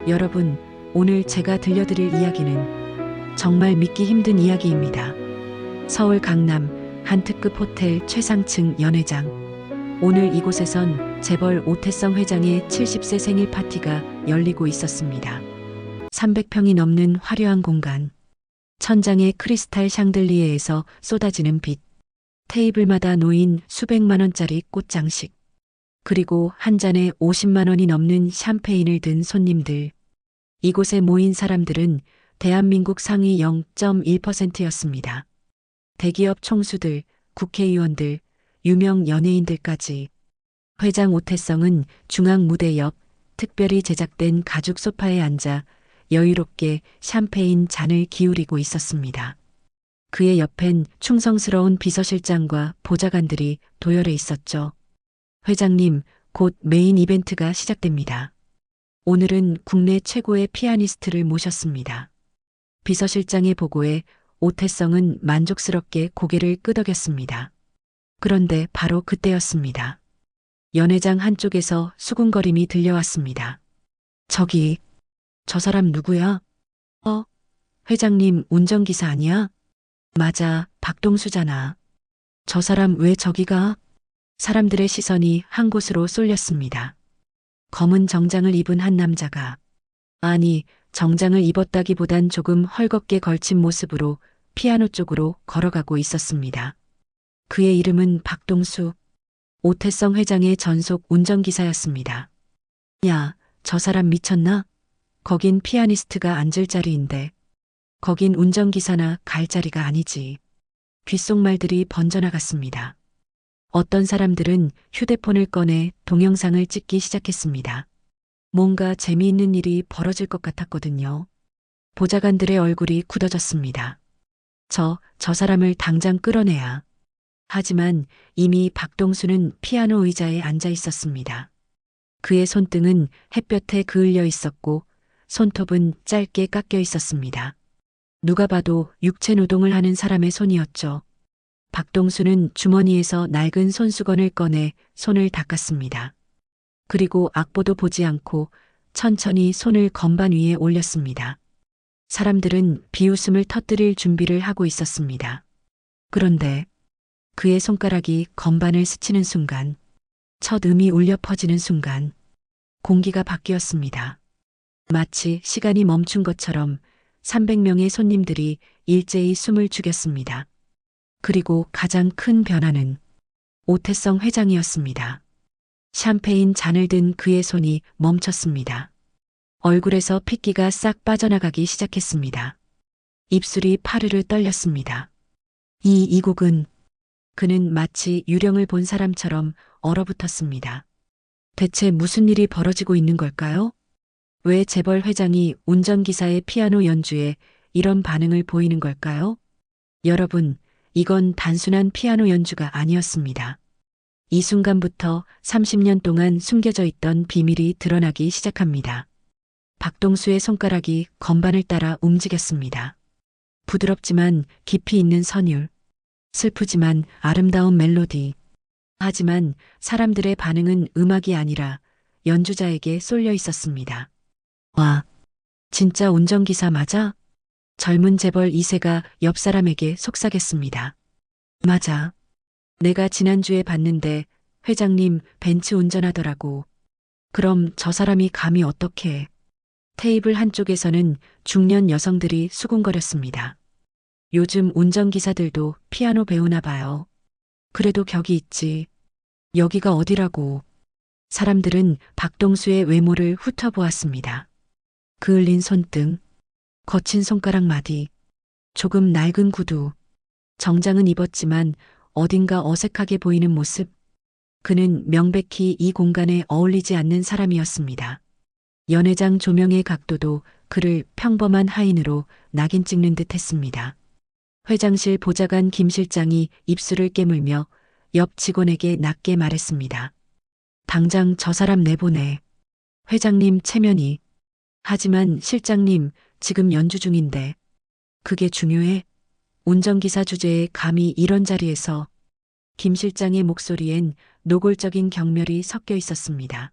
여러분, 오늘 제가 들려드릴 이야기는 정말 믿기 힘든 이야기입니다. 서울 강남 한 특급 호텔 최상층 연회장. 오늘 이곳에선 재벌 오태성 회장의 70세 생일 파티가 열리고 있었습니다. 300평이 넘는 화려한 공간. 천장의 크리스탈 샹들리에에서 쏟아지는 빛. 테이블마다 놓인 수백만 원짜리 꽃장식. 그리고 한 잔에 50만 원이 넘는 샴페인을 든 손님들. 이곳에 모인 사람들은 대한민국 상위 0.1%였습니다. 대기업 총수들, 국회의원들, 유명 연예인들까지. 회장 오태성은 중앙 무대 옆 특별히 제작된 가죽 소파에 앉아 여유롭게 샴페인 잔을 기울이고 있었습니다. 그의 옆엔 충성스러운 비서실장과 보좌관들이 도열해 있었죠. 회장님, 곧 메인 이벤트가 시작됩니다. 오늘은 국내 최고의 피아니스트를 모셨습니다. 비서실장의 보고에 오태성은 만족스럽게 고개를 끄덕였습니다. 그런데 바로 그때였습니다. 연회장 한쪽에서 수군거림이 들려왔습니다. 저기, 저 사람 누구야? 회장님 운전기사 아니야? 맞아, 박동수잖아. 저 사람 왜 저기 가? 사람들의 시선이 한 곳으로 쏠렸습니다. 검은 정장을 입은 한 남자가, 아니, 정장을 입었다기보단 조금 헐겁게 걸친 모습으로 피아노 쪽으로 걸어가고 있었습니다. 그의 이름은 박동수, 오태성 회장의 전속 운전기사였습니다. 야, 저 사람 미쳤나? 거긴 피아니스트가 앉을 자리인데, 거긴 운전기사나 갈 자리가 아니지. 귓속말들이 번져나갔습니다. 어떤 사람들은 휴대폰을 꺼내 동영상을 찍기 시작했습니다. 뭔가 재미있는 일이 벌어질 것 같았거든요. 보좌관들의 얼굴이 굳어졌습니다. 저 사람을 당장 끌어내야. 하지만 이미 박동수는 피아노 의자에 앉아 있었습니다. 그의 손등은 햇볕에 그을려 있었고 손톱은 짧게 깎여 있었습니다. 누가 봐도 육체 노동을 하는 사람의 손이었죠. 박동수는 주머니에서 낡은 손수건을 꺼내 손을 닦았습니다. 그리고 악보도 보지 않고 천천히 손을 건반 위에 올렸습니다. 사람들은 비웃음을 터뜨릴 준비를 하고 있었습니다. 그런데 그의 손가락이 건반을 스치는 순간, 첫 음이 울려 퍼지는 순간, 공기가 바뀌었습니다. 마치 시간이 멈춘 것처럼 300명의 손님들이 일제히 숨을 죽였습니다. 그리고 가장 큰 변화는 오태성 회장이었습니다. 샴페인 잔을 든 그의 손이 멈췄습니다. 얼굴에서 핏기가 싹 빠져나가기 시작했습니다. 입술이 파르르 떨렸습니다. 이 곡은, 그는 마치 유령을 본 사람처럼 얼어붙었습니다. 대체 무슨 일이 벌어지고 있는 걸까요? 왜 재벌 회장이 운전기사의 피아노 연주에 이런 반응을 보이는 걸까요? 여러분, 이건 단순한 피아노 연주가 아니었습니다. 이 순간부터 30년 동안 숨겨져 있던 비밀이 드러나기 시작합니다. 박동수의 손가락이 건반을 따라 움직였습니다. 부드럽지만 깊이 있는 선율, 슬프지만 아름다운 멜로디. 하지만 사람들의 반응은 음악이 아니라 연주자에게 쏠려 있었습니다. 와, 진짜 운전기사 맞아? 젊은 재벌 2세가 옆 사람에게 속삭였습니다. 맞아. 내가 지난주에 봤는데 회장님 벤츠 운전하더라고. 그럼 저 사람이 감히 어떻게? 테이블 한쪽에서는 중년 여성들이 수군거렸습니다. 요즘 운전기사들도 피아노 배우나 봐요. 그래도 격이 있지. 여기가 어디라고. 사람들은 박동수의 외모를 훑어보았습니다. 그을린 손등, 거친 손가락 마디, 조금 낡은 구두. 정장은 입었지만 어딘가 어색하게 보이는 모습. 그는 명백히 이 공간에 어울리지 않는 사람이었습니다. 연회장 조명의 각도도 그를 평범한 하인으로 낙인 찍는 듯 했습니다. 회장실 보좌관 김 실장이 입술을 깨물며 옆 직원에게 낮게 말했습니다. 당장 저 사람 내보내. 회장님 체면이. 하지만 실장님, 지금 연주 중인데. 그게 중요해? 운전기사 주제에 감히 이런 자리에서. 김 실장의 목소리엔 노골적인 경멸이 섞여 있었습니다.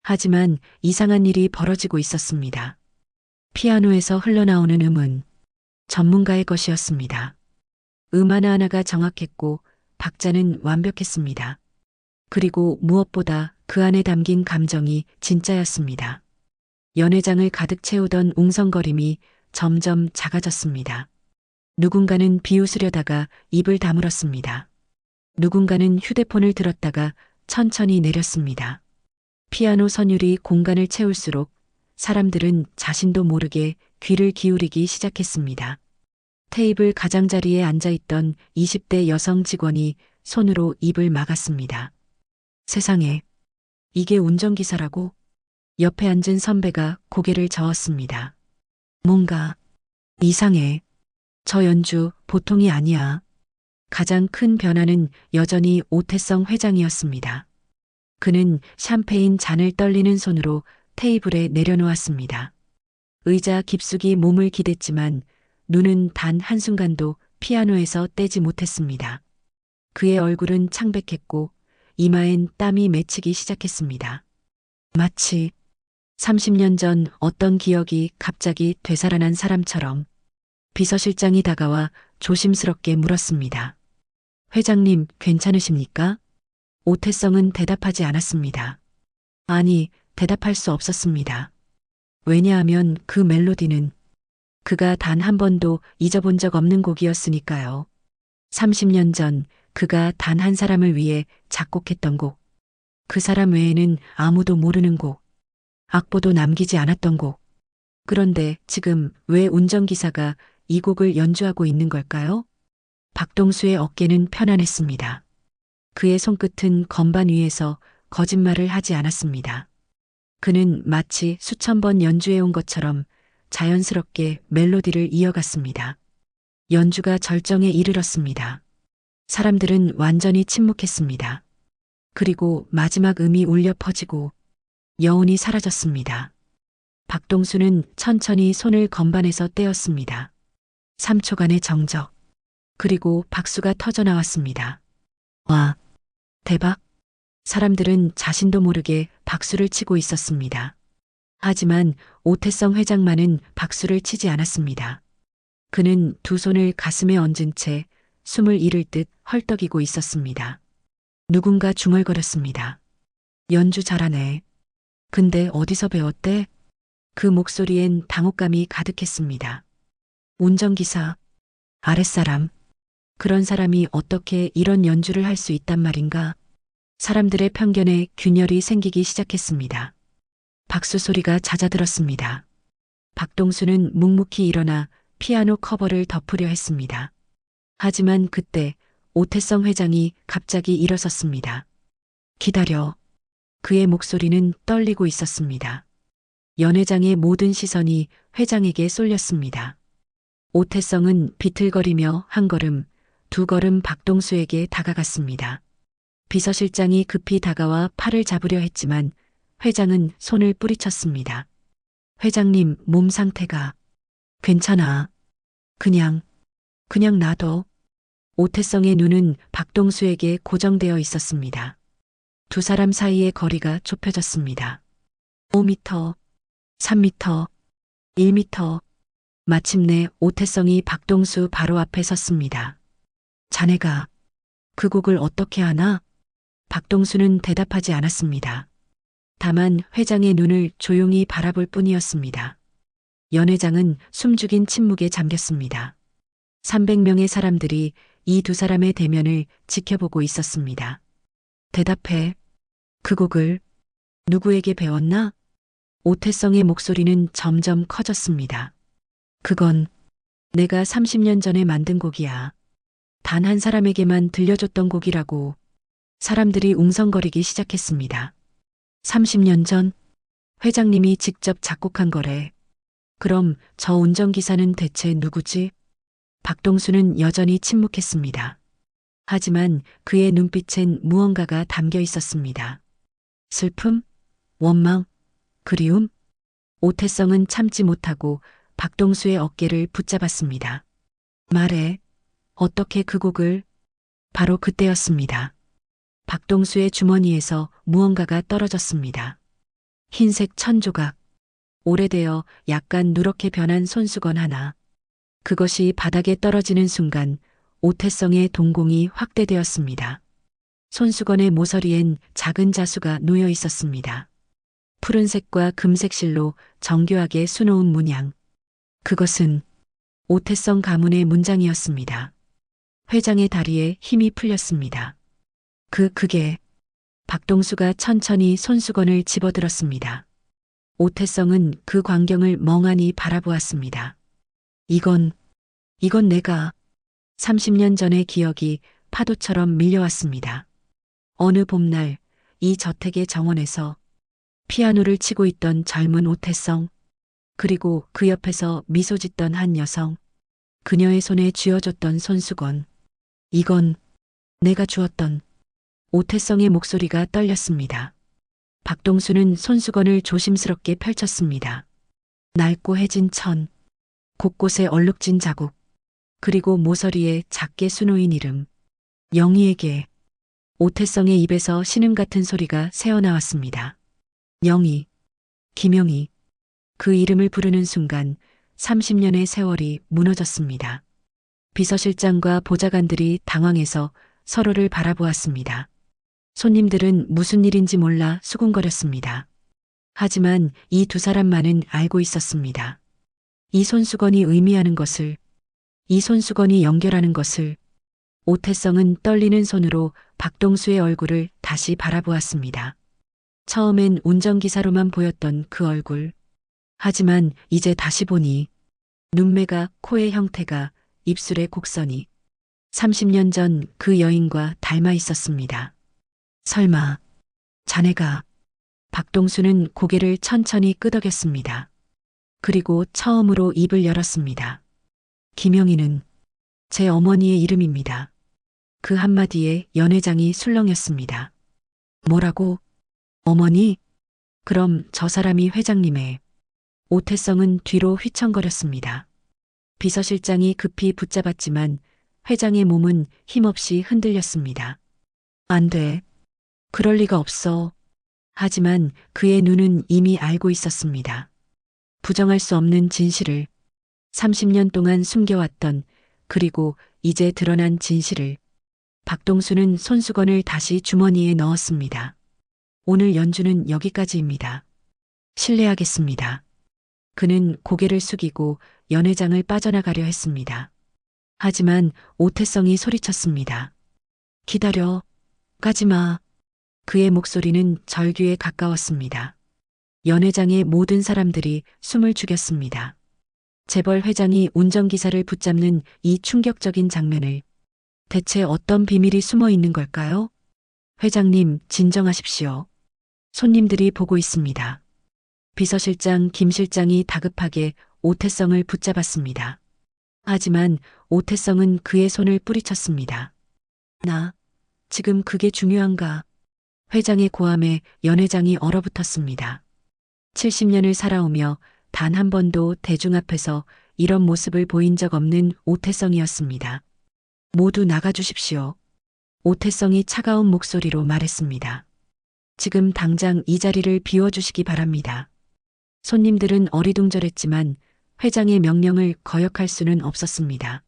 하지만 이상한 일이 벌어지고 있었습니다. 피아노에서 흘러나오는 음은 전문가의 것이었습니다. 음 하나하나가 정확했고 박자는 완벽했습니다. 그리고 무엇보다 그 안에 담긴 감정이 진짜였습니다. 연회장을 가득 채우던 웅성거림이 점점 작아졌습니다. 누군가는 비웃으려다가 입을 다물었습니다. 누군가는 휴대폰을 들었다가 천천히 내렸습니다. 피아노 선율이 공간을 채울수록 사람들은 자신도 모르게 귀를 기울이기 시작했습니다. 테이블 가장자리에 앉아있던 20대 여성 직원이 손으로 입을 막았습니다. 세상에, 이게 운전기사라고? 옆에 앉은 선배가 고개를 저었습니다. 뭔가 이상해. 저 연주 보통이 아니야. 가장 큰 변화는 여전히 오태성 회장이었습니다. 그는 샴페인 잔을 떨리는 손으로 테이블에 내려놓았습니다. 의자 깊숙이 몸을 기댔지만 눈은 단 한순간도 피아노에서 떼지 못했습니다. 그의 얼굴은 창백했고 이마엔 땀이 맺히기 시작했습니다. 마치 30년 전 어떤 기억이 갑자기 되살아난 사람처럼. 비서실장이 다가와 조심스럽게 물었습니다. 회장님, 괜찮으십니까? 오태성은 대답하지 않았습니다. 아니, 대답할 수 없었습니다. 왜냐하면 그 멜로디는 그가 단 한 번도 잊어본 적 없는 곡이었으니까요. 30년 전 그가 단 한 사람을 위해 작곡했던 곡. 그 사람 외에는 아무도 모르는 곡. 악보도 남기지 않았던 곡. 그런데 지금 왜 운전기사가 이 곡을 연주하고 있는 걸까요? 박동수의 어깨는 편안했습니다. 그의 손끝은 건반 위에서 거짓말을 하지 않았습니다. 그는 마치 수천 번 연주해온 것처럼 자연스럽게 멜로디를 이어갔습니다. 연주가 절정에 이르렀습니다. 사람들은 완전히 침묵했습니다. 그리고 마지막 음이 울려 퍼지고 여운이 사라졌습니다. 박동수는 천천히 손을 건반에서 떼었습니다. 3초간의 정적. 그리고 박수가 터져 나왔습니다. 와, 대박. 사람들은 자신도 모르게 박수를 치고 있었습니다. 하지만 오태성 회장만은 박수를 치지 않았습니다. 그는 두 손을 가슴에 얹은 채 숨을 잃을 듯 헐떡이고 있었습니다. 누군가 중얼거렸습니다. 연주 잘하네. 근데 어디서 배웠대? 그 목소리엔 당혹감이 가득했습니다. 운전기사, 아랫사람, 그런 사람이 어떻게 이런 연주를 할 수 있단 말인가? 사람들의 편견에 균열이 생기기 시작했습니다. 박수 소리가 잦아들었습니다. 박동수는 묵묵히 일어나 피아노 커버를 덮으려 했습니다. 하지만 그때 오태성 회장이 갑자기 일어섰습니다. 기다려. 그의 목소리는 떨리고 있었습니다. 연회장의 모든 시선이 회장에게 쏠렸습니다. 오태성은 비틀거리며 한 걸음, 두 걸음 박동수에게 다가갔습니다. 비서실장이 급히 다가와 팔을 잡으려 했지만 회장은 손을 뿌리쳤습니다. 회장님, 몸 상태가 괜찮아. 그냥 놔둬. 오태성의 눈은 박동수에게 고정되어 있었습니다. 두 사람 사이의 거리가 좁혀졌습니다. 5m, 3m, 1m. 마침내 오태성이 박동수 바로 앞에 섰습니다. 자네가 그 곡을 어떻게 하나? 박동수는 대답하지 않았습니다. 다만 회장의 눈을 조용히 바라볼 뿐이었습니다. 연회장은 숨죽인 침묵에 잠겼습니다. 300명의 사람들이 이 두 사람의 대면을 지켜보고 있었습니다. 대답해. 그 곡을 누구에게 배웠나? 오태성의 목소리는 점점 커졌습니다. 그건 내가 30년 전에 만든 곡이야. 단 한 사람에게만 들려줬던 곡이라고. 사람들이 웅성거리기 시작했습니다. 30년 전 회장님이 직접 작곡한 거래. 그럼 저 운전기사는 대체 누구지? 박동수는 여전히 침묵했습니다. 하지만 그의 눈빛엔 무언가가 담겨 있었습니다. 슬픔? 원망? 그리움? 오태성은 참지 못하고 박동수의 어깨를 붙잡았습니다. 말해. 어떻게 그 곡을? 바로 그때였습니다. 박동수의 주머니에서 무언가가 떨어졌습니다. 흰색 천조각, 오래되어 약간 누렇게 변한 손수건 하나. 그것이 바닥에 떨어지는 순간 오태성의 동공이 확대되었습니다. 손수건의 모서리엔 작은 자수가 놓여 있었습니다. 푸른색과 금색 실로 정교하게 수놓은 문양. 그것은 오태성 가문의 문장이었습니다. 회장의 다리에 힘이 풀렸습니다. 그게 박동수가 천천히 손수건을 집어들었습니다. 오태성은 그 광경을 멍하니 바라보았습니다. 이건 내가 30년 전의 기억이 파도처럼 밀려왔습니다. 어느 봄날 이 저택의 정원에서 피아노를 치고 있던 젊은 오태성, 그리고 그 옆에서 미소 짓던 한 여성, 그녀의 손에 쥐어줬던 손수건. 이건 내가 주었던. 오태성의 목소리가 떨렸습니다. 박동수는 손수건을 조심스럽게 펼쳤습니다. 낡고 해진 천, 곳곳에 얼룩진 자국, 그리고 모서리에 작게 수놓인 이름. 영희에게. 오태성의 입에서 신음 같은 소리가 새어나왔습니다. 영희, 김영희. 그 이름을 부르는 순간 30년의 세월이 무너졌습니다. 비서실장과 보좌관들이 당황해서 서로를 바라보았습니다. 손님들은 무슨 일인지 몰라 수군거렸습니다. 하지만 이 두 사람만은 알고 있었습니다. 이 손수건이 의미하는 것을, 이 손수건이 연결하는 것을. 오태성은 떨리는 손으로 박동수의 얼굴을 다시 바라보았습니다. 처음엔 운전기사로만 보였던 그 얼굴. 하지만 이제 다시 보니 눈매가, 코의 형태가, 입술의 곡선이 30년 전 그 여인과 닮아 있었습니다. 설마 자네가. 박동수는 고개를 천천히 끄덕였습니다. 그리고 처음으로 입을 열었습니다. 김영희는 제 어머니의 이름입니다. 그 한마디에 연회장이 술렁였습니다. 뭐라고? 어머니? 그럼 저 사람이 회장님의. 오태성은 뒤로 휘청거렸습니다. 비서실장이 급히 붙잡았지만 회장의 몸은 힘없이 흔들렸습니다. 안 돼. 그럴 리가 없어. 하지만 그의 눈은 이미 알고 있었습니다. 부정할 수 없는 진실을. 30년 동안 숨겨왔던, 그리고 이제 드러난 진실을. 박동수는 손수건을 다시 주머니에 넣었습니다. 오늘 연주는 여기까지입니다. 실례하겠습니다. 그는 고개를 숙이고 연회장을 빠져나가려 했습니다. 하지만 오태성이 소리쳤습니다. 기다려. 가지마. 그의 목소리는 절규에 가까웠습니다. 연회장의 모든 사람들이 숨을 죽였습니다. 재벌 회장이 운전기사를 붙잡는 이 충격적인 장면을. 대체 어떤 비밀이 숨어 있는 걸까요? 회장님, 진정하십시오. 손님들이 보고 있습니다. 비서실장 김 실장이 다급하게 오태성을 붙잡았습니다. 하지만 오태성은 그의 손을 뿌리쳤습니다. 나, 지금 그게 중요한가? 회장의 고함에 연회장이 얼어붙었습니다. 70년을 살아오며 단 한 번도 대중 앞에서 이런 모습을 보인 적 없는 오태성이었습니다. 모두 나가주십시오. 오태성이 차가운 목소리로 말했습니다. 지금 당장 이 자리를 비워주시기 바랍니다. 손님들은 어리둥절했지만 회장의 명령을 거역할 수는 없었습니다.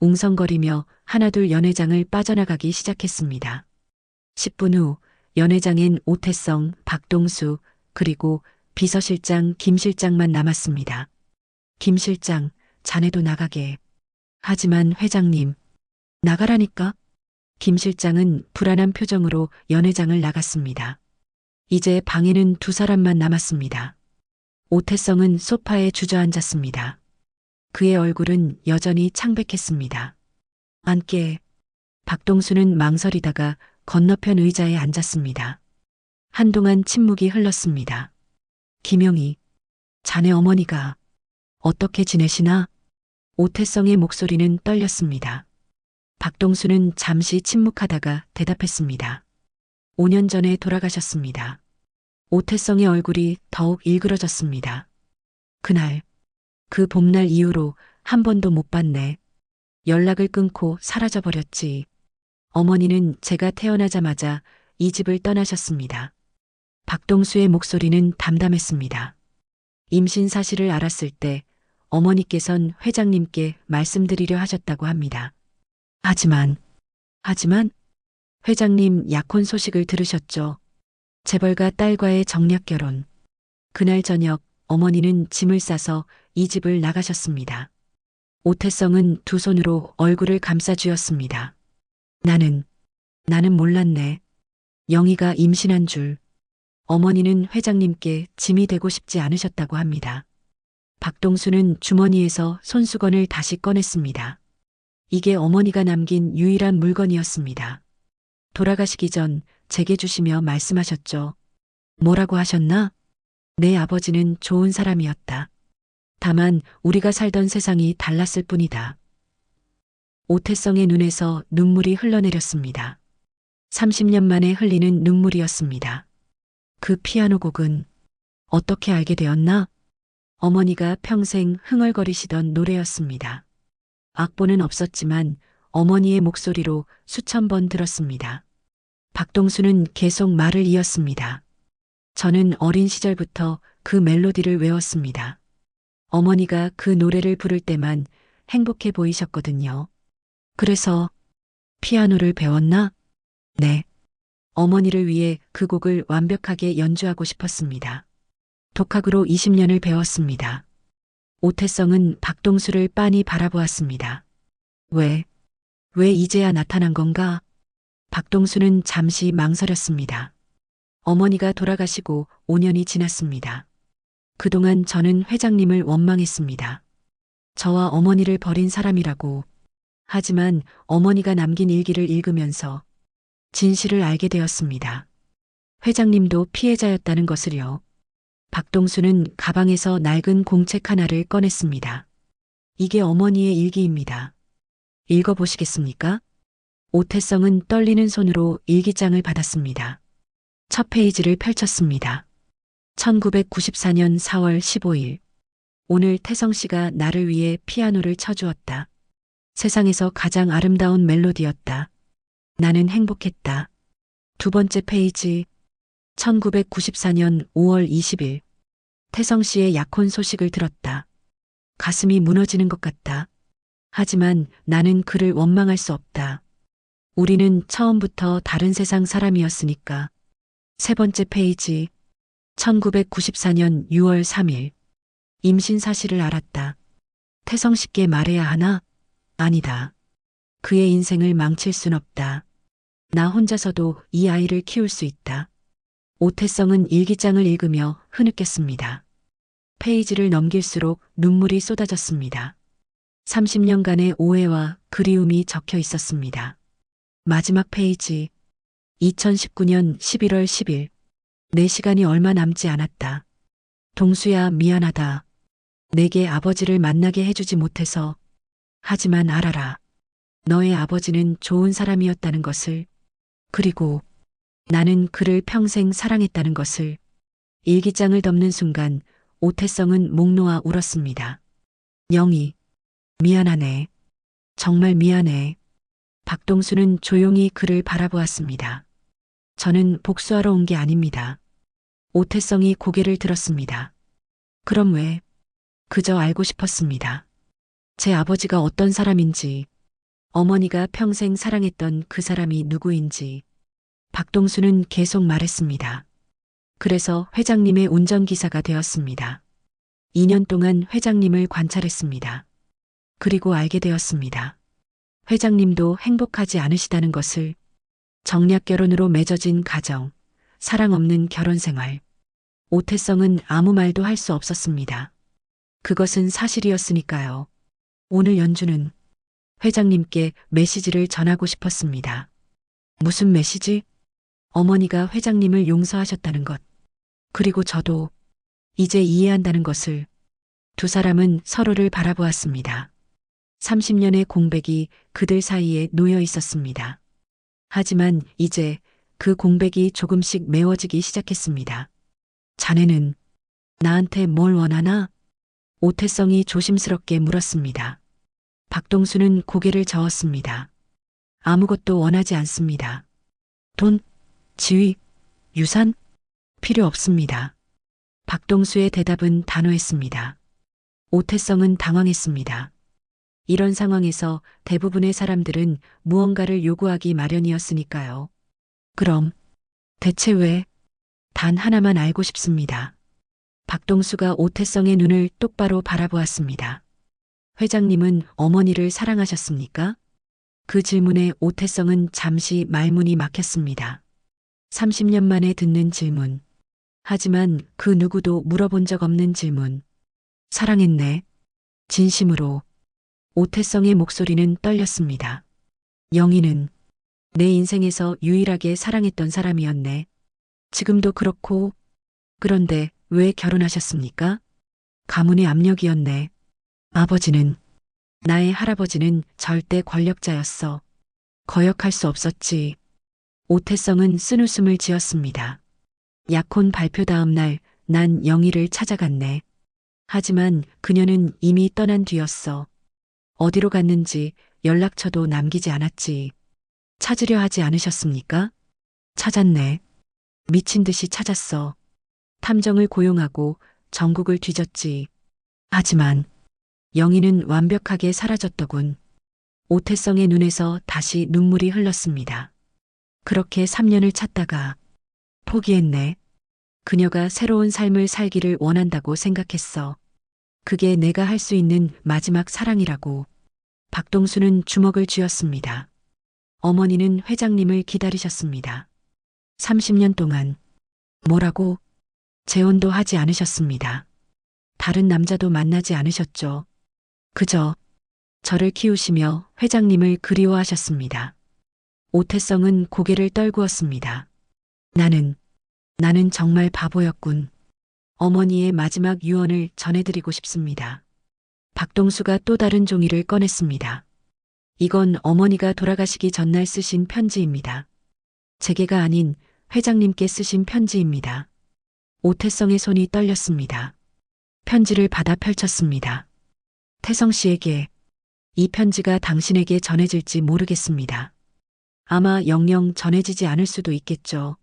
웅성거리며 하나둘 연회장을 빠져나가기 시작했습니다. 10분 후 연회장엔 오태성, 박동수, 그리고 비서실장 김 실장만 남았습니다. 김 실장, 자네도 나가게. 하지만 회장님, 나가라니까? 김 실장은 불안한 표정으로 연회장을 나갔습니다. 이제 방에는 두 사람만 남았습니다. 오태성은 소파에 주저앉았습니다. 그의 얼굴은 여전히 창백했습니다. 앉게. 박동수는 망설이다가 건너편 의자에 앉았습니다. 한동안 침묵이 흘렀습니다. 김영희, 자네 어머니가 어떻게 지내시나? 오태성의 목소리는 떨렸습니다. 박동수는 잠시 침묵하다가 대답했습니다. 5년 전에 돌아가셨습니다. 오태성의 얼굴이 더욱 일그러졌습니다. 그날, 그 봄날 이후로 한 번도 못 봤네. 연락을 끊고 사라져버렸지. 어머니는 제가 태어나자마자 이 집을 떠나셨습니다. 박동수의 목소리는 담담했습니다. 임신 사실을 알았을 때 어머니께선 회장님께 말씀드리려 하셨다고 합니다. 하지만 회장님 약혼 소식을 들으셨죠? 재벌가 딸과의 정략 결혼. 그날 저녁 어머니는 짐을 싸서 이 집을 나가셨습니다. 오태성은 두 손으로 얼굴을 감싸 쥐었습니다. 나는 몰랐네. 영희가 임신한 줄. 어머니는 회장님께 짐이 되고 싶지 않으셨다고 합니다. 박동수는 주머니에서 손수건을 다시 꺼냈습니다. 이게 어머니가 남긴 유일한 물건이었습니다. 돌아가시기 전 제게 주시며 말씀하셨죠. 뭐라고 하셨나? 내 아버지는 좋은 사람이었다. 다만 우리가 살던 세상이 달랐을 뿐이다. 오태성의 눈에서 눈물이 흘러내렸습니다. 30년 만에 흘리는 눈물이었습니다. 그 피아노 곡은 어떻게 알게 되었나? 어머니가 평생 흥얼거리시던 노래였습니다. 악보는 없었지만 어머니의 목소리로 수천 번 들었습니다. 박동수는 계속 말을 이었습니다. 저는 어린 시절부터 그 멜로디를 외웠습니다. 어머니가 그 노래를 부를 때만 행복해 보이셨거든요. 그래서 피아노를 배웠나? 네. 어머니를 위해 그 곡을 완벽하게 연주하고 싶었습니다. 독학으로 20년을 배웠습니다. 오태성은 박동수를 빤히 바라보았습니다. 왜 이제야 나타난 건가? 박동수는 잠시 망설였습니다. 어머니가 돌아가시고 5년이 지났습니다. 그동안 저는 회장님을 원망했습니다. 저와 어머니를 버린 사람이라고. 하지만 어머니가 남긴 일기를 읽으면서 진실을 알게 되었습니다. 회장님도 피해자였다는 것을요. 박동수는 가방에서 낡은 공책 하나를 꺼냈습니다. 이게 어머니의 일기입니다. 읽어보시겠습니까? 오태성은 떨리는 손으로 일기장을 받았습니다. 첫 페이지를 펼쳤습니다. 1994년 4월 15일. 오늘 태성 씨가 나를 위해 피아노를 쳐주었다. 세상에서 가장 아름다운 멜로디였다. 나는 행복했다. 두 번째 페이지. 1994년 5월 20일. 태성 씨의 약혼 소식을 들었다. 가슴이 무너지는 것 같다. 하지만 나는 그를 원망할 수 없다. 우리는 처음부터 다른 세상 사람이었으니까. 세 번째 페이지. 1994년 6월 3일. 임신 사실을 알았다. 태성 씨께 말해야 하나? 아니다. 그의 인생을 망칠 순 없다. 나 혼자서도 이 아이를 키울 수 있다. 오태성은 일기장을 읽으며 흐느꼈습니다. 페이지를 넘길수록 눈물이 쏟아졌습니다. 30년간의 오해와 그리움이 적혀 있었습니다. 마지막 페이지. 2019년 11월 10일. 내 시간이 얼마 남지 않았다. 동수야, 미안하다. 내게 아버지를 만나게 해주지 못해서. 하지만 알아라. 너의 아버지는 좋은 사람이었다는 것을. 그리고 나는 그를 평생 사랑했다는 것을. 일기장을 덮는 순간 오태성은 목 놓아 울었습니다. 영희, 미안하네. 정말 미안해. 박동수는 조용히 그를 바라보았습니다. 저는 복수하러 온 게 아닙니다. 오태성이 고개를 들었습니다. 그럼 왜? 그저 알고 싶었습니다. 제 아버지가 어떤 사람인지, 어머니가 평생 사랑했던 그 사람이 누구인지. 박동수는 계속 말했습니다. 그래서 회장님의 운전기사가 되었습니다. 2년 동안 회장님을 관찰했습니다. 그리고 알게 되었습니다. 회장님도 행복하지 않으시다는 것을. 정략 결혼으로 맺어진 가정, 사랑 없는 결혼 생활. 오태성은 아무 말도 할 수 없었습니다. 그것은 사실이었으니까요. 오늘 연주는 회장님께 메시지를 전하고 싶었습니다. 무슨 메시지? 어머니가 회장님을 용서하셨다는 것. 그리고 저도 이제 이해한다는 것을. 두 사람은 서로를 바라보았습니다. 30년의 공백이 그들 사이에 놓여 있었습니다. 하지만 이제 그 공백이 조금씩 메워지기 시작했습니다. 자네는 나한테 뭘 원하나? 오태성이 조심스럽게 물었습니다. 박동수는 고개를 저었습니다. 아무것도 원하지 않습니다. 돈, 지위, 유산? 필요 없습니다. 박동수의 대답은 단호했습니다. 오태성은 당황했습니다. 이런 상황에서 대부분의 사람들은 무언가를 요구하기 마련이었으니까요. 그럼 대체 왜? 단 하나만 알고 싶습니다. 박동수가 오태성의 눈을 똑바로 바라보았습니다. 회장님은 어머니를 사랑하셨습니까? 그 질문에 오태성은 잠시 말문이 막혔습니다. 30년 만에 듣는 질문. 하지만 그 누구도 물어본 적 없는 질문. 사랑했네. 진심으로. 오태성의 목소리는 떨렸습니다. 영희는 내 인생에서 유일하게 사랑했던 사람이었네. 지금도 그렇고. 그런데 왜 결혼하셨습니까? 가문의 압력이었네. 아버지는, 나의 할아버지는 절대 권력자였어. 거역할 수 없었지. 오태성은 쓴웃음을 지었습니다. 약혼 발표 다음 날 난 영희를 찾아갔네. 하지만 그녀는 이미 떠난 뒤였어. 어디로 갔는지 연락처도 남기지 않았지. 찾으려 하지 않으셨습니까? 찾았네. 미친 듯이 찾았어. 탐정을 고용하고 전국을 뒤졌지. 하지만 영희는 완벽하게 사라졌더군. 오태성의 눈에서 다시 눈물이 흘렀습니다. 그렇게 3년을 찾다가 포기했네. 그녀가 새로운 삶을 살기를 원한다고 생각했어. 그게 내가 할 수 있는 마지막 사랑이라고. 박동수는 주먹을 쥐었습니다. 어머니는 회장님을 기다리셨습니다. 30년 동안. 뭐라고? 재혼도 하지 않으셨습니다. 다른 남자도 만나지 않으셨죠. 그저 저를 키우시며 회장님을 그리워하셨습니다. 오태성은 고개를 떨구었습니다. 나는 정말 바보였군. 어머니의 마지막 유언을 전해드리고 싶습니다. 박동수가 또 다른 종이를 꺼냈습니다. 이건 어머니가 돌아가시기 전날 쓰신 편지입니다. 제게가 아닌 회장님께 쓰신 편지입니다. 오태성의 손이 떨렸습니다. 편지를 받아 펼쳤습니다. 태성 씨에게. 이 편지가 당신에게 전해질지 모르겠습니다. 아마 영영 전해지지 않을 수도 있겠죠.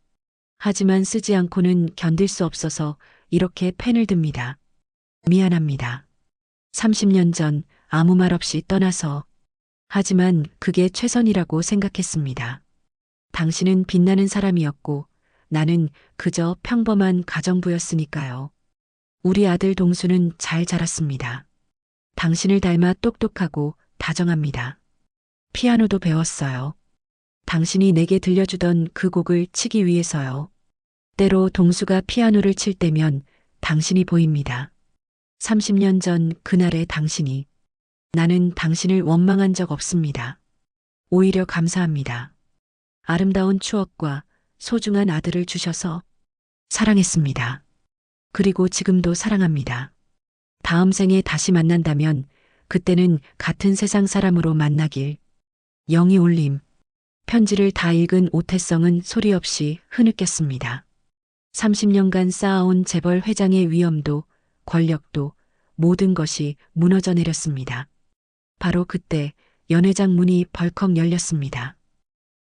하지만 쓰지 않고는 견딜 수 없어서 이렇게 펜을 듭니다. 미안합니다. 30년 전 아무 말 없이 떠나서. 하지만 그게 최선이라고 생각했습니다. 당신은 빛나는 사람이었고 나는 그저 평범한 가정부였으니까요. 우리 아들 동수는 잘 자랐습니다. 당신을 닮아 똑똑하고 다정합니다. 피아노도 배웠어요. 당신이 내게 들려주던 그 곡을 치기 위해서요. 때로 동수가 피아노를 칠 때면 당신이 보입니다. 30년 전 그날의 당신이. 나는 당신을 원망한 적 없습니다. 오히려 감사합니다. 아름다운 추억과 소중한 아들을 주셔서 사랑했습니다. 그리고 지금도 사랑합니다. 다음 생에 다시 만난다면 그때는 같은 세상 사람으로 만나길. 영이 올림. 편지를 다 읽은 오태성은 소리 없이 흐느꼈습니다. 30년간 쌓아온 재벌 회장의 위엄도 권력도 모든 것이 무너져 내렸습니다. 바로 그때 연회장 문이 벌컥 열렸습니다.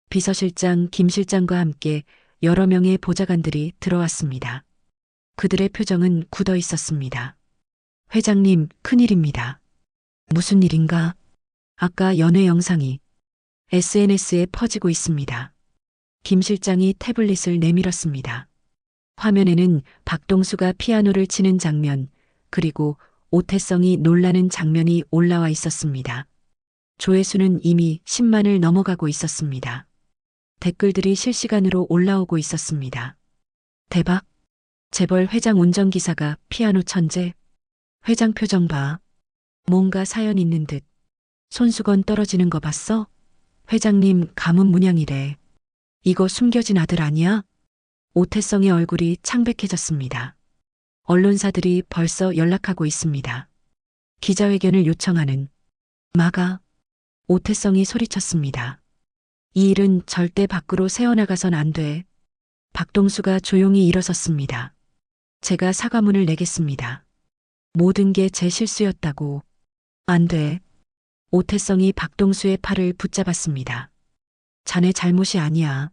비서실장 김 실장과 함께 여러 명의 보좌관들이 들어왔습니다. 그들의 표정은 굳어 있었습니다. 회장님, 큰일입니다. 무슨 일인가? 아까 연회 영상이 SNS에 퍼지고 있습니다. 김 실장이 태블릿을 내밀었습니다. 화면에는 박동수가 피아노를 치는 장면, 그리고 오태성이 놀라는 장면이 올라와 있었습니다. 조회수는 이미 10만을 넘어가고 있었습니다. 댓글들이 실시간으로 올라오고 있었습니다. 대박! 재벌 회장 운전기사가 피아노 천재? 회장 표정 봐. 뭔가 사연 있는 듯. 손수건 떨어지는 거 봤어? 회장님 가문 문양이래. 이거 숨겨진 아들 아니야? 오태성의 얼굴이 창백해졌습니다. 언론사들이 벌써 연락하고 있습니다. 기자회견을 요청하는. 막아. 오태성이 소리쳤습니다. 이 일은 절대 밖으로 새어나가선 안 돼. 박동수가 조용히 일어섰습니다. 제가 사과문을 내겠습니다. 모든 게 제 실수였다고. 안 돼. 오태성이 박동수의 팔을 붙잡았습니다. 자네 잘못이 아니야.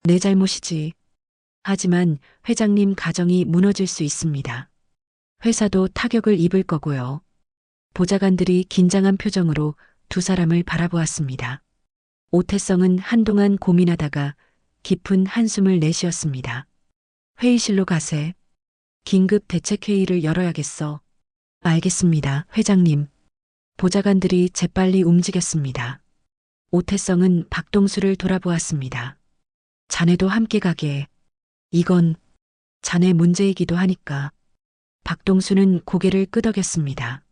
내 잘못이지. 하지만 회장님 가정이 무너질 수 있습니다. 회사도 타격을 입을 거고요. 보좌관들이 긴장한 표정으로 두 사람을 바라보았습니다. 오태성은 한동안 고민하다가 깊은 한숨을 내쉬었습니다. 회의실로 가세. 긴급 대책회의를 열어야겠어. 알겠습니다, 회장님. 보좌관들이 재빨리 움직였습니다. 오태성은 박동수를 돌아보았습니다. 자네도 함께 가게. 이건 자네 문제이기도 하니까. 박동수는 고개를 끄덕였습니다.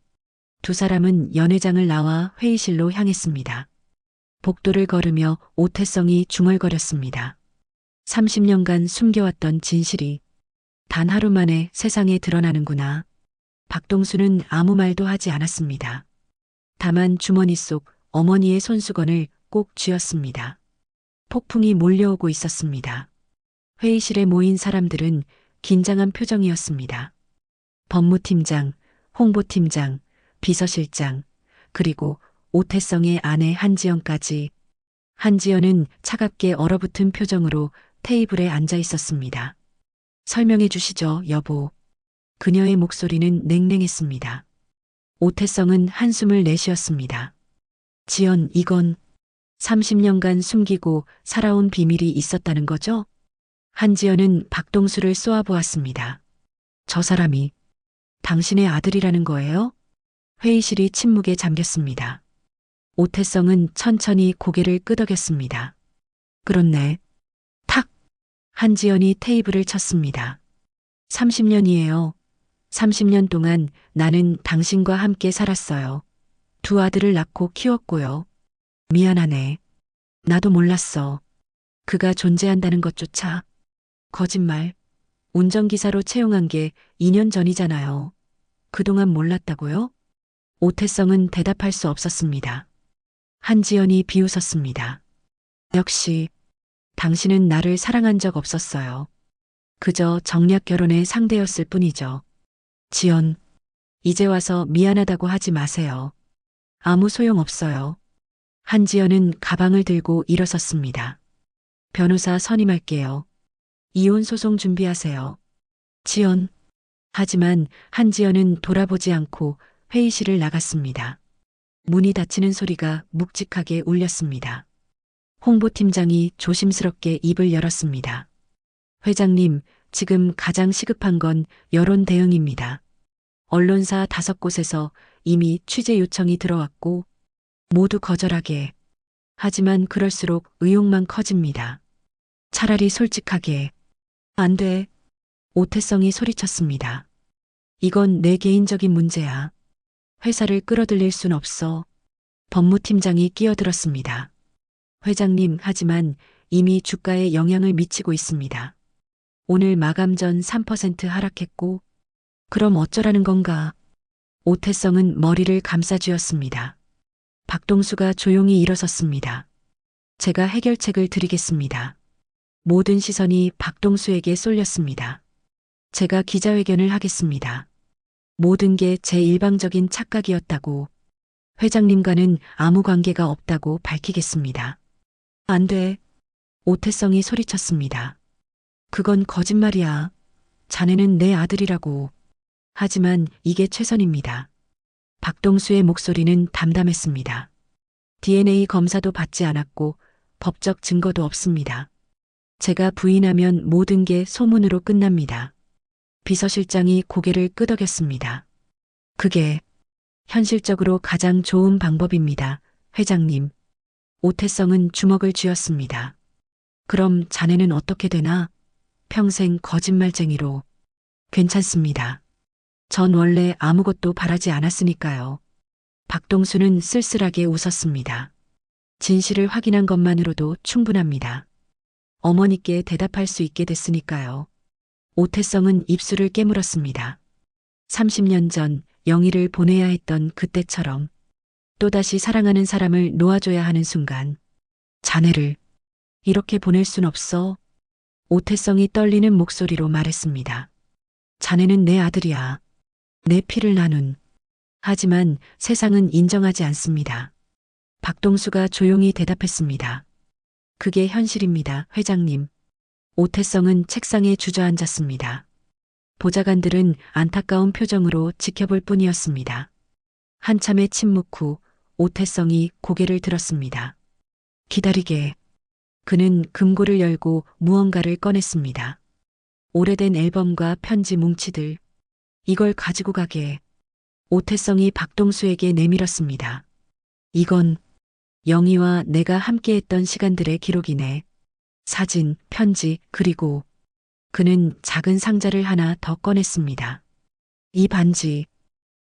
두 사람은 연회장을 나와 회의실로 향했습니다. 복도를 걸으며 오태성이 중얼거렸습니다. 30년간 숨겨왔던 진실이 단 하루 만에 세상에 드러나는구나. 박동수는 아무 말도 하지 않았습니다. 다만 주머니 속 어머니의 손수건을 꼭 쥐었습니다. 폭풍이 몰려오고 있었습니다. 회의실에 모인 사람들은 긴장한 표정이었습니다. 법무팀장, 홍보팀장, 비서실장, 그리고 오태성의 아내 한지연까지. 한지연은 차갑게 얼어붙은 표정으로 테이블에 앉아 있었습니다. 설명해 주시죠, 여보. 그녀의 목소리는 냉랭했습니다. 오태성은 한숨을 내쉬었습니다. 지연, 이건 30년간 숨기고 살아온 비밀이 있었다는 거죠? 한지연은 박동수를 쏘아보았습니다. 저 사람이 당신의 아들이라는 거예요? 회의실이 침묵에 잠겼습니다. 오태성은 천천히 고개를 끄덕였습니다. 그렇네. 탁! 한지연이 테이블을 쳤습니다. 30년이에요. 30년 동안 나는 당신과 함께 살았어요. 두 아들을 낳고 키웠고요. 미안하네. 나도 몰랐어. 그가 존재한다는 것조차. 거짓말. 운전기사로 채용한 게 2년 전이잖아요. 그동안 몰랐다고요? 오태성은 대답할 수 없었습니다. 한지연이 비웃었습니다. 역시 당신은 나를 사랑한 적 없었어요. 그저 정략 결혼의 상대였을 뿐이죠. 지연, 이제 와서 미안하다고 하지 마세요. 아무 소용 없어요. 한지연은 가방을 들고 일어섰습니다. 변호사 선임할게요. 이혼 소송 준비하세요. 지연. 하지만 한지연은 돌아보지 않고 회의실을 나갔습니다. 문이 닫히는 소리가 묵직하게 울렸습니다. 홍보팀장이 조심스럽게 입을 열었습니다. 회장님, 지금 가장 시급한 건 여론 대응입니다. 언론사 5곳에서 이미 취재 요청이 들어왔고 모두 거절하게. 하지만 그럴수록 의혹만 커집니다. 차라리 솔직하게. 안 돼. 오태성이 소리쳤습니다. 이건 내 개인적인 문제야. 회사를 끌어들일 순 없어. 법무팀장이 끼어들었습니다. 회장님, 하지만 이미 주가에 영향을 미치고 있습니다. 오늘 마감 전 3% 하락했고, 그럼 어쩌라는 건가? 오태성은 머리를 감싸쥐었습니다. 박동수가 조용히 일어섰습니다. 제가 해결책을 드리겠습니다. 모든 시선이 박동수에게 쏠렸습니다. 제가 기자회견을 하겠습니다. 모든 게 제 일방적인 착각이었다고, 회장님과는 아무 관계가 없다고 밝히겠습니다. 안 돼. 오태성이 소리쳤습니다. 그건 거짓말이야. 자네는 내 아들이라고. 하지만 이게 최선입니다. 박동수의 목소리는 담담했습니다. DNA 검사도 받지 않았고 법적 증거도 없습니다. 제가 부인하면 모든 게 소문으로 끝납니다. 비서실장이 고개를 끄덕였습니다. 그게 현실적으로 가장 좋은 방법입니다, 회장님. 오태성은 주먹을 쥐었습니다. 그럼 자네는 어떻게 되나? 평생 거짓말쟁이로. 괜찮습니다. 전 원래 아무것도 바라지 않았으니까요. 박동수는 쓸쓸하게 웃었습니다. 진실을 확인한 것만으로도 충분합니다. 어머니께 대답할 수 있게 됐으니까요. 오태성은 입술을 깨물었습니다. 30년 전 영희를 보내야 했던 그때처럼 또다시 사랑하는 사람을 놓아줘야 하는 순간 자네를 이렇게 보낼 순 없어. 오태성이 떨리는 목소리로 말했습니다. 자네는 내 아들이야. 내 피를 나눈. 하지만 세상은 인정하지 않습니다. 박동수가 조용히 대답했습니다. 그게 현실입니다, 회장님. 오태성은 책상에 주저앉았습니다. 보좌관들은 안타까운 표정으로 지켜볼 뿐이었습니다. 한참의 침묵 후 오태성이 고개를 들었습니다. 기다리게. 그는 금고를 열고 무언가를 꺼냈습니다. 오래된 앨범과 편지 뭉치들. 이걸 가지고 가게. 오태성이 박동수에게 내밀었습니다. 이건 영희와 내가 함께했던 시간들의 기록이네. 사진, 편지, 그리고 그는 작은 상자를 하나 더 꺼냈습니다. 이 반지,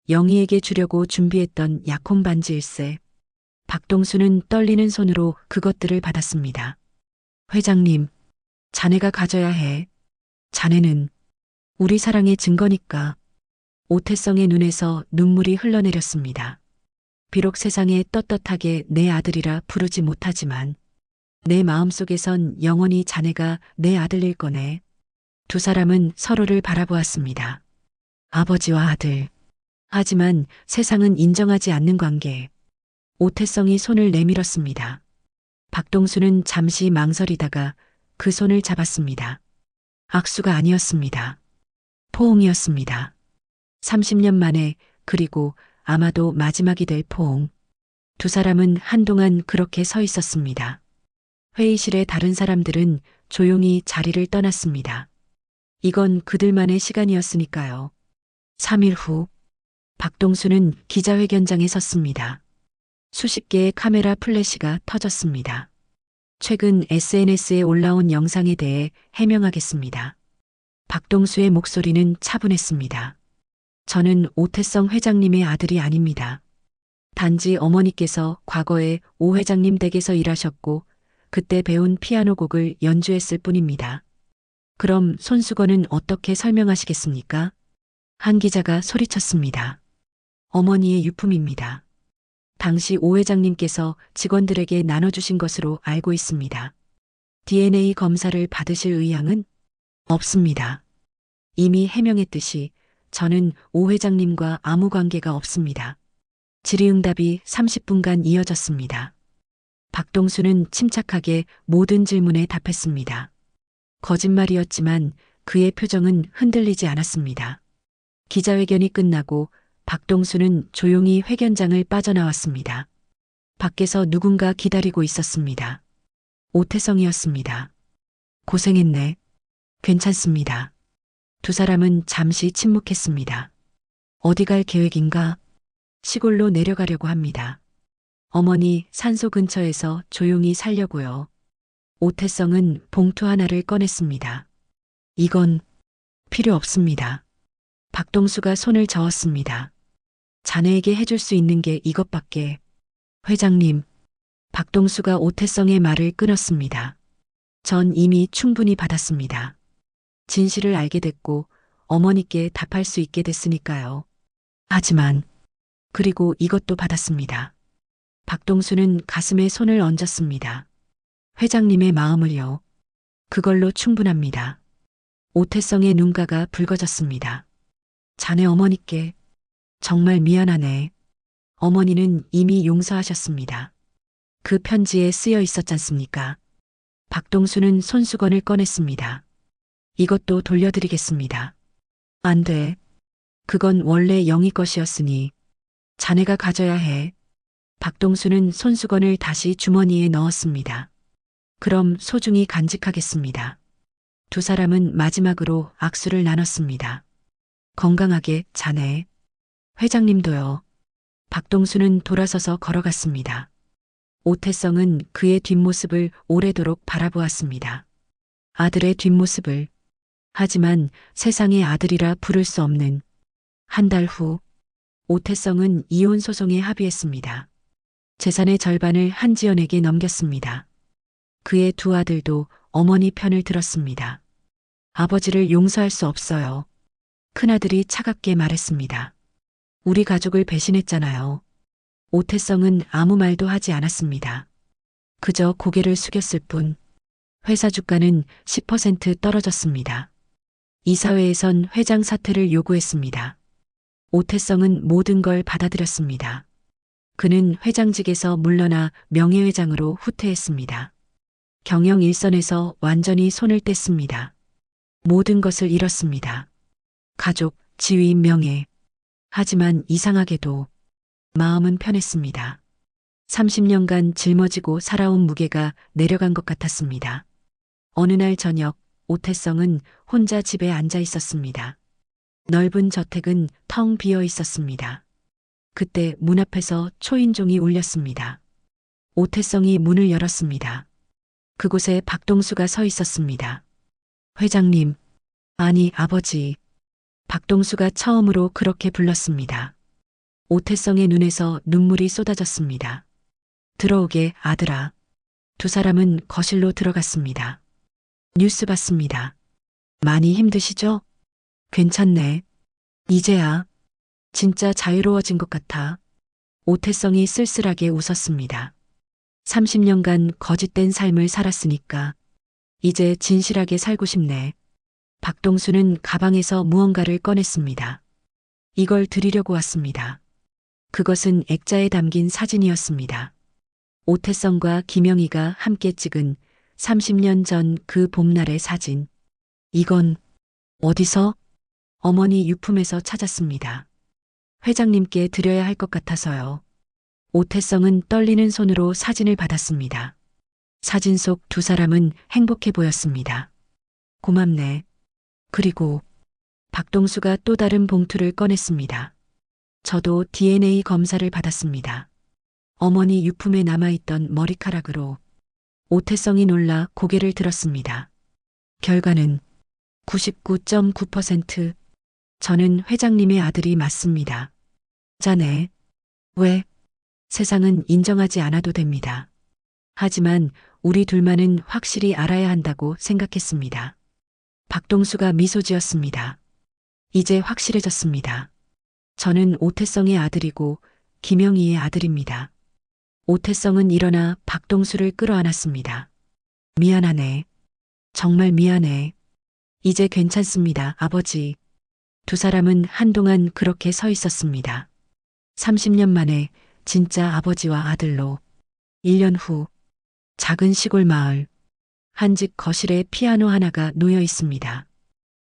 영희에게 주려고 준비했던 약혼 반지일세. 박동수는 떨리는 손으로 그것들을 받았습니다. 회장님, 자네가 가져야 해. 자네는 우리 사랑의 증거니까. 오태성의 눈에서 눈물이 흘러내렸습니다. 비록 세상에 떳떳하게 내 아들이라 부르지 못하지만 내 마음속에선 영원히 자네가 내 아들일 거네. 두 사람은 서로를 바라보았습니다. 아버지와 아들. 하지만 세상은 인정하지 않는 관계. 오태성이 손을 내밀었습니다. 박동수는 잠시 망설이다가 그 손을 잡았습니다. 악수가 아니었습니다. 포옹이었습니다. 30년 만에, 그리고 아마도 마지막이 될 포옹. 두 사람은 한동안 그렇게 서 있었습니다. 회의실의 다른 사람들은 조용히 자리를 떠났습니다. 이건 그들만의 시간이었으니까요. 3일 후, 박동수는 기자회견장에 섰습니다. 수십 개의 카메라 플래시가 터졌습니다. 최근 SNS에 올라온 영상에 대해 해명하겠습니다. 박동수의 목소리는 차분했습니다. 저는 오태성 회장님의 아들이 아닙니다. 단지 어머니께서 과거에 오 회장님 댁에서 일하셨고 그때 배운 피아노 곡을 연주했을 뿐입니다. 그럼 손수건은 어떻게 설명하시겠습니까? 한 기자가 소리쳤습니다. 어머니의 유품입니다. 당시 오 회장님께서 직원들에게 나눠주신 것으로 알고 있습니다. DNA 검사를 받으실 의향은 없습니다. 이미 해명했듯이 저는 오 회장님과 아무 관계가 없습니다. 질의응답이 30분간 이어졌습니다. 박동수는 침착하게 모든 질문에 답했습니다. 거짓말이었지만 그의 표정은 흔들리지 않았습니다. 기자회견이 끝나고 박동수는 조용히 회견장을 빠져나왔습니다. 밖에서 누군가 기다리고 있었습니다. 오태성이었습니다. 고생했네. 괜찮습니다. 두 사람은 잠시 침묵했습니다. 어디 갈 계획인가? 시골로 내려가려고 합니다. 어머니 산소 근처에서 조용히 살려고요. 오태성은 봉투 하나를 꺼냈습니다. 이건 필요 없습니다. 박동수가 손을 저었습니다. 자네에게 해줄 수 있는 게 이것밖에. 회장님, 박동수가 오태성의 말을 끊었습니다. 전 이미 충분히 받았습니다. 진실을 알게 됐고 어머니께 답할 수 있게 됐으니까요. 하지만 그리고 이것도 받았습니다. 박동수는 가슴에 손을 얹었습니다. 회장님의 마음을요. 그걸로 충분합니다. 오태성의 눈가가 붉어졌습니다. 자네 어머니께 정말 미안하네. 어머니는 이미 용서하셨습니다. 그 편지에 쓰여 있었잖습니까? 박동수는 손수건을 꺼냈습니다. 이것도 돌려드리겠습니다. 안 돼. 그건 원래 영희 것이었으니 자네가 가져야 해. 박동수는 손수건을 다시 주머니에 넣었습니다. 그럼 소중히 간직하겠습니다. 두 사람은 마지막으로 악수를 나눴습니다. 건강하게, 자네. 회장님도요. 박동수는 돌아서서 걸어갔습니다. 오태성은 그의 뒷모습을 오래도록 바라보았습니다. 아들의 뒷모습을. 하지만 세상의 아들이라 부를 수 없는. 한 달 후, 오태성은 이혼 소송에 합의했습니다. 재산의 절반을 한지연에게 넘겼습니다. 그의 두 아들도 어머니 편을 들었습니다. 아버지를 용서할 수 없어요. 큰아들이 차갑게 말했습니다. 우리 가족을 배신했잖아요. 오태성은 아무 말도 하지 않았습니다. 그저 고개를 숙였을 뿐. 회사 주가는 10% 떨어졌습니다. 이사회에선 회장 사퇴를 요구했습니다. 오태성은 모든 걸 받아들였습니다. 그는 회장직에서 물러나 명예회장으로 후퇴했습니다. 경영 일선에서 완전히 손을 뗐습니다. 모든 것을 잃었습니다. 가족, 지위, 명예. 하지만 이상하게도 마음은 편했습니다. 30년간 짊어지고 살아온 무게가 내려간 것 같았습니다. 어느 날 저녁, 오태성은 혼자 집에 앉아 있었습니다. 넓은 저택은 텅 비어 있었습니다. 그때 문 앞에서 초인종이 울렸습니다. 오태성이 문을 열었습니다. 그곳에 박동수가 서 있었습니다. 회장님, 아니 아버지. 박동수가 처음으로 그렇게 불렀습니다. 오태성의 눈에서 눈물이 쏟아졌습니다. 들어오게 아들아. 두 사람은 거실로 들어갔습니다. 뉴스 봤습니다. 많이 힘드시죠? 괜찮네. 이제야 진짜 자유로워진 것 같아. 오태성이 쓸쓸하게 웃었습니다. 30년간 거짓된 삶을 살았으니까 이제 진실하게 살고 싶네. 박동수는 가방에서 무언가를 꺼냈습니다. 이걸 드리려고 왔습니다. 그것은 액자에 담긴 사진이었습니다. 오태성과 김영희가 함께 찍은 30년 전 그 봄날의 사진. 이건 어디서? 어머니 유품에서 찾았습니다. 회장님께 드려야 할 것 같아서요. 오태성은 떨리는 손으로 사진을 받았습니다. 사진 속 두 사람은 행복해 보였습니다. 고맙네. 그리고 박동수가 또 다른 봉투를 꺼냈습니다. 저도 DNA 검사를 받았습니다. 어머니 유품에 남아있던 머리카락으로. 오태성이 놀라 고개를 들었습니다. 결과는 99.9%. 저는 회장님의 아들이 맞습니다. 자네. 왜? 세상은 인정하지 않아도 됩니다. 하지만 우리 둘만은 확실히 알아야 한다고 생각했습니다. 박동수가 미소 지었습니다. 이제 확실해졌습니다. 저는 오태성의 아들이고 김영희의 아들입니다. 오태성은 일어나 박동수를 끌어안았습니다. 미안하네. 정말 미안해. 이제 괜찮습니다, 아버지. 두 사람은 한동안 그렇게 서 있었습니다. 30년 만에 진짜 아버지와 아들로. 1년 후, 작은 시골 마을. 한 집 거실에 피아노 하나가 놓여 있습니다.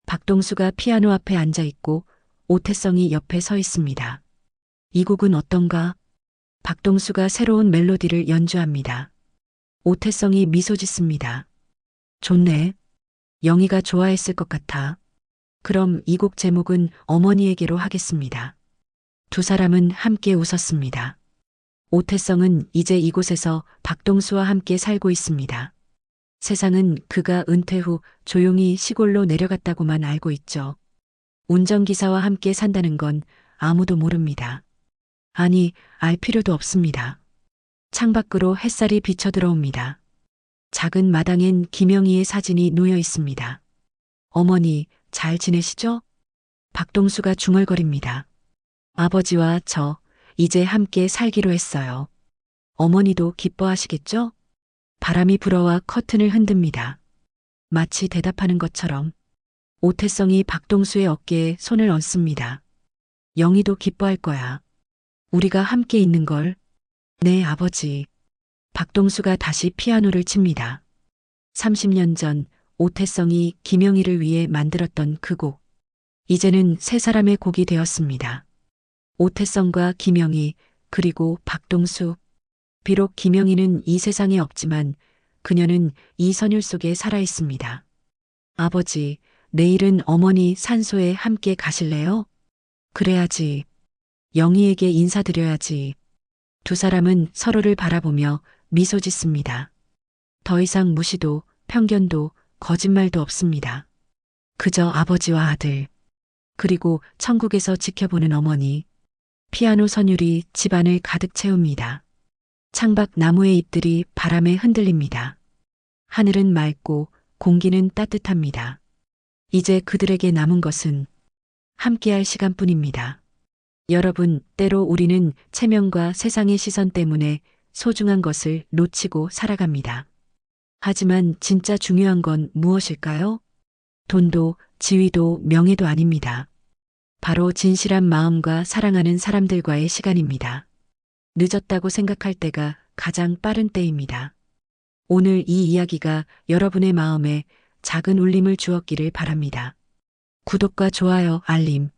박동수가 피아노 앞에 앉아 있고 오태성이 옆에 서 있습니다. 이 곡은 어떤가? 박동수가 새로운 멜로디를 연주합니다. 오태성이 미소 짓습니다. 좋네. 영희가 좋아했을 것 같아. 그럼 이 곡 제목은 어머니에게로 하겠습니다. 두 사람은 함께 웃었습니다. 오태성은 이제 이곳에서 박동수와 함께 살고 있습니다. 세상은 그가 은퇴 후 조용히 시골로 내려갔다고만 알고 있죠. 운전기사와 함께 산다는 건 아무도 모릅니다. 아니, 알 필요도 없습니다. 창밖으로 햇살이 비쳐 들어옵니다. 작은 마당엔 김영희의 사진이 놓여 있습니다. 어머니, 잘 지내시죠? 박동수가 중얼거립니다. 아버지와 저, 이제 함께 살기로 했어요. 어머니도 기뻐하시겠죠? 바람이 불어와 커튼을 흔듭니다. 마치 대답하는 것처럼 오태성이 박동수의 어깨에 손을 얹습니다. 영희도 기뻐할 거야. 우리가 함께 있는 걸. 네, 아버지. 박동수가 다시 피아노를 칩니다. 30년 전 오태성이 김영희를 위해 만들었던 그 곡. 이제는 세 사람의 곡이 되었습니다. 오태성과 김영희, 그리고 박동수. 비록 김영희는 이 세상에 없지만 그녀는 이 선율 속에 살아 있습니다. 아버지, 내일은 어머니 산소에 함께 가실래요? 그래야지. 영희에게 인사드려야지. 두 사람은 서로를 바라보며 미소 짓습니다. 더 이상 무시도 편견도 거짓말도 없습니다. 그저 아버지와 아들. 그리고 천국에서 지켜보는 어머니. 피아노 선율이 집안을 가득 채웁니다. 창밖 나무의 잎들이 바람에 흔들립니다. 하늘은 맑고 공기는 따뜻합니다. 이제 그들에게 남은 것은 함께할 시간뿐입니다. 여러분, 때로 우리는 체면과 세상의 시선 때문에 소중한 것을 놓치고 살아갑니다. 하지만 진짜 중요한 건 무엇일까요? 돈도 지위도 명예도 아닙니다. 바로 진실한 마음과 사랑하는 사람들과의 시간입니다. 늦었다고 생각할 때가 가장 빠른 때입니다. 오늘 이 이야기가 여러분의 마음에 작은 울림을 주었기를 바랍니다. 구독과 좋아요, 알림,